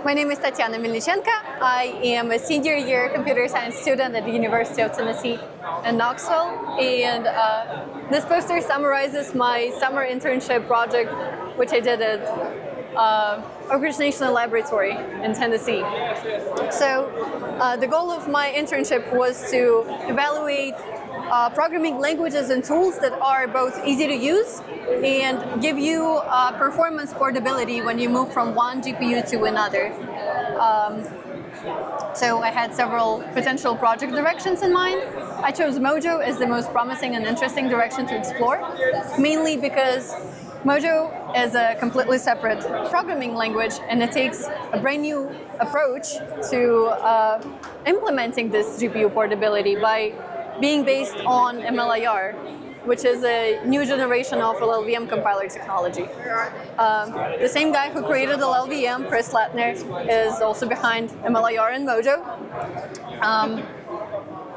My name is Tatiana Melnichenko. I am a senior year computer science student at the University of Tennessee in Knoxville. And this poster summarizes my summer internship project, which I did at Oak Ridge National Laboratory in Tennessee. So the goal of my internship was to evaluate programming languages and tools that are both easy to use and give you performance portability when you move from one GPU to another. So I had several potential project directions in mind. I chose Mojo as the most promising and interesting direction to explore, mainly because Mojo is a completely separate programming language, and it takes a brand new approach to implementing this GPU portability by being based on MLIR, which is a new generation of LLVM compiler technology. The same guy who created LLVM, Chris Latner, is also behind MLIR and Mojo.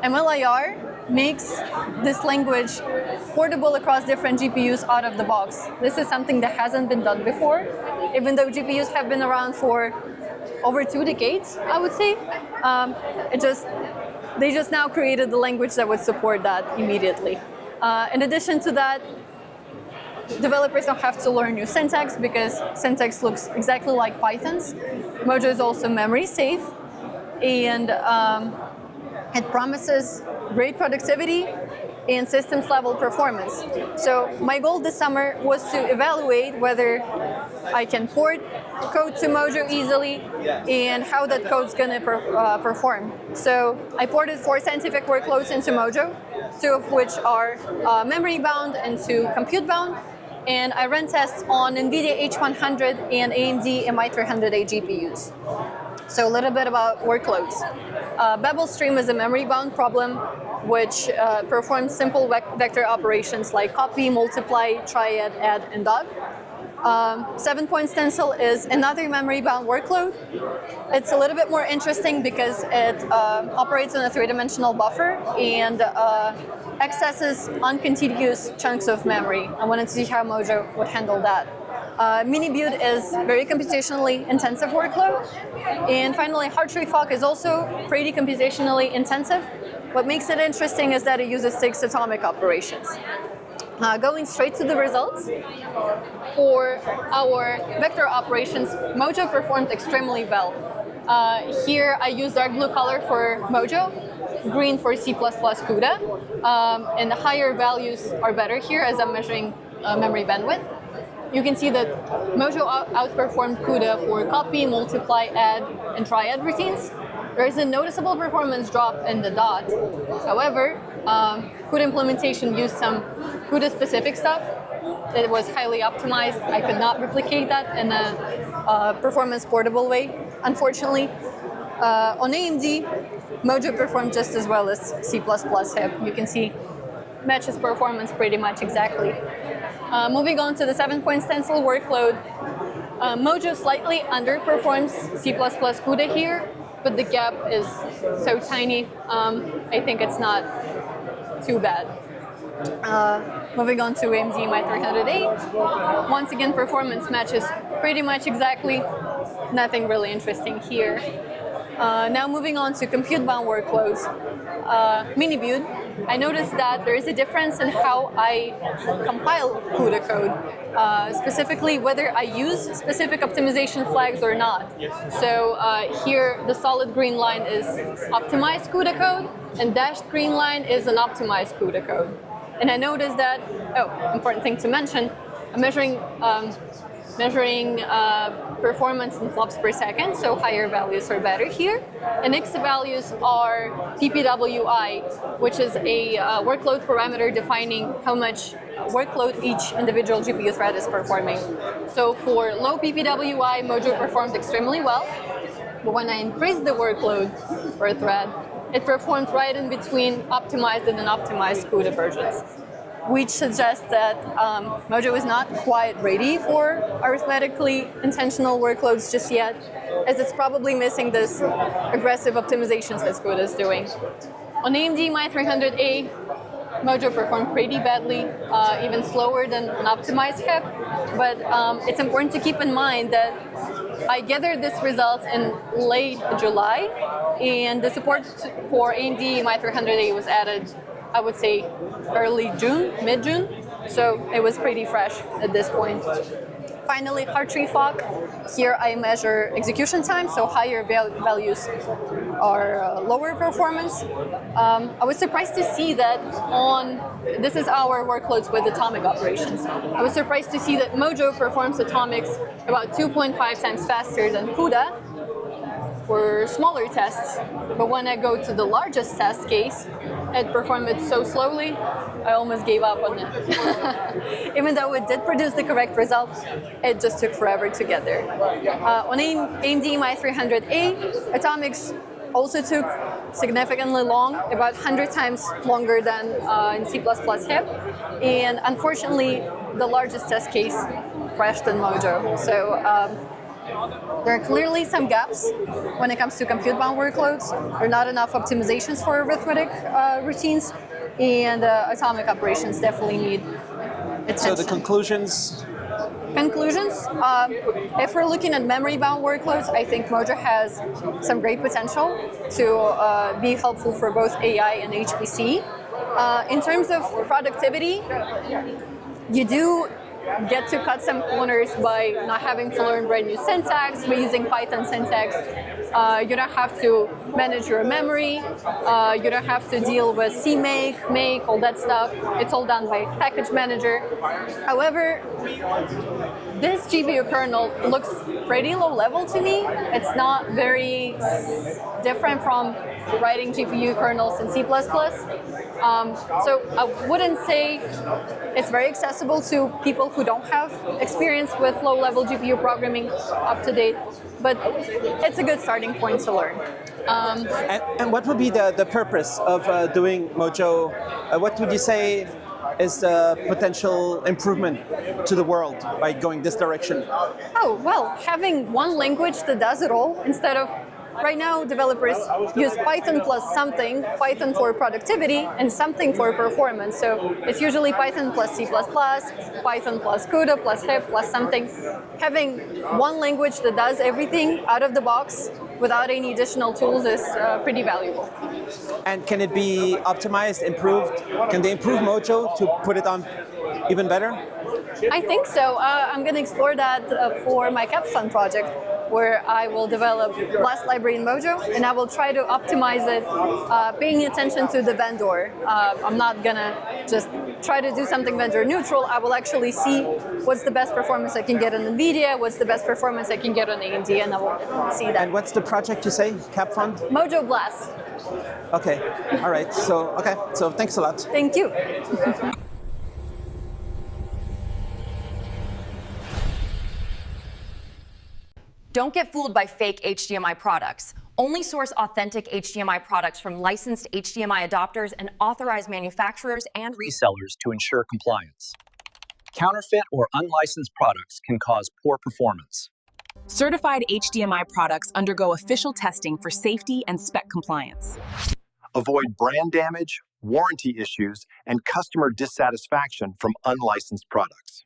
MLIR makes this language portable across different GPUs out of the box. This is something that hasn't been done before, even though GPUs have been around for over 2 decades, I would say. They just now created the language that would support that immediately. In addition to that, developers don't have to learn new syntax because syntax looks exactly like Python's. Mojo is also memory safe, and it promises great productivity and systems level performance. So my goal this summer was to evaluate whether I can port code to Mojo easily and how that code's gonna perform. So I ported 4 scientific workloads into Mojo, 2 of which are memory bound and 2 compute bound. And I ran tests on NVIDIA H100 and AMD MI300A GPUs. So a little bit about workloads. BabelStream is a memory-bound problem which performs simple vector operations like copy, multiply, triad, add, and dot. 7-point stencil is another memory-bound workload. It's a little bit more interesting because it operates on a 3-dimensional buffer and accesses uncontiguous chunks of memory. I wanted to see how Mojo would handle that. miniBUDE is very computationally intensive workload. And finally, Hartree-Fock is also pretty computationally intensive. What makes it interesting is that it uses 6 atomic operations. Going straight to the results, for our vector operations, Mojo performed extremely well. Here I used dark blue color for Mojo, green for C++ CUDA, and the higher values are better here as I'm measuring memory bandwidth. You can see that Mojo outperformed CUDA for copy, multiply, add, and triad routines. There is a noticeable performance drop in the dot. However, CUDA implementation used some CUDA-specific stuff. It was highly optimized. I could not replicate that in a performance portable way, unfortunately. On AMD, Mojo performed just as well as C++ HIP. You can see matches performance pretty much exactly. Moving on to the 7-point stencil workload, Mojo slightly underperforms C++ CUDA here, but the gap is so tiny, I think it's not too bad. Moving on to AMD MI300A, once again performance matches pretty much exactly, nothing really interesting here. Now moving on to compute-bound workloads, miniBUDE, I noticed that there is a difference in how I compile CUDA code, specifically whether I use specific optimization flags or not. So here the solid green line is optimized CUDA code, and dashed green line is an optimized CUDA code. And I noticed that, important thing to mention, I'm measuring performance in flops per second, so higher values are better here. And X values are PPWI, which is a workload parameter defining how much workload each individual GPU thread is performing. So for low PPWI, Mojo performed extremely well. But when I increased the workload per thread, it performed right in between optimized and unoptimized CUDA versions, which suggests that Mojo is not quite ready for arithmetically intentional workloads just yet, as it's probably missing this aggressive optimizations that CUDA is doing. On AMD MI300A, Mojo performed pretty badly, even slower than an optimized HIP, but it's important to keep in mind that I gathered these results in late July, and the support for AMD MI300A was added, I would say, early June, mid-June, so it was pretty fresh at this point. Finally, Hartree-Fock. Here I measure execution time, so higher values are lower performance. I was surprised to see that this is our workloads with atomic operations. I was surprised to see that Mojo performs atomics about 2.5 times faster than CUDA for smaller tests. But when I go to the largest test case, it performed it so slowly, I almost gave up on it. Even though it did produce the correct result, it just took forever to get there. On AMD MI300A, atomics also took significantly long, about 100 times longer than in C++ HIP. And unfortunately, the largest test case crashed in Mojo. So there are clearly some gaps when it comes to compute-bound workloads. There are not enough optimizations for arithmetic routines, and atomic operations definitely need attention. So the conclusions? If we're looking at memory-bound workloads, I think Mojo has some great potential to be helpful for both AI and HPC. In terms of productivity, you do get to cut some corners by not having to learn brand new syntax, by using Python syntax. You don't have to manage your memory. You don't have to deal with CMake, make, all that stuff. It's all done by package manager. However, this GPU kernel looks pretty low level to me. It's not very different from writing GPU kernels in C++. So I wouldn't say it's very accessible to people who don't have experience with low-level GPU programming up to date, but it's a good starting point to learn. And what would be the purpose of doing Mojo? What would you say is the potential improvement to the world by going this direction? Oh, well, having one language that does it all instead of right now, developers use Python plus something, Python for productivity, and something for performance. So it's usually Python plus C++, Python plus CUDA plus HIP plus something. Having one language that does everything out of the box without any additional tools is pretty valuable. And can it be optimized, improved? Can they improve Mojo to put it on even better? I think so. I'm going to explore that for my capstone project, where I will develop blast library in Mojo, and I will try to optimize it, paying attention to the vendor. I'm not gonna just try to do something vendor neutral. I will actually see what's the best performance I can get on NVIDIA, what's the best performance I can get on AMD, and I will see that. And what's the project you say, CapFund? Mojo Blast. Okay, all right, so thanks a lot. Thank you. Don't get fooled by fake HDMI products. Only source authentic HDMI products from licensed HDMI adopters and authorized manufacturers and resellers to ensure compliance. Counterfeit or unlicensed products can cause poor performance. Certified HDMI products undergo official testing for safety and spec compliance. Avoid brand damage, warranty issues, and customer dissatisfaction from unlicensed products.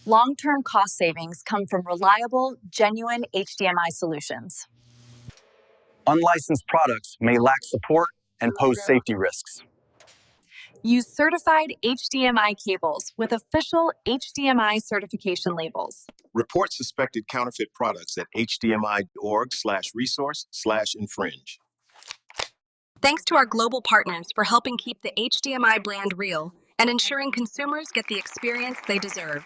Long-term cost savings come from reliable, genuine HDMI solutions. Unlicensed products may lack support and pose safety risks. Use certified HDMI cables with official HDMI certification labels. Report suspected counterfeit products at hdmi.org/resource/infringe. Thanks to our global partners for helping keep the HDMI brand real and ensuring consumers get the experience they deserve.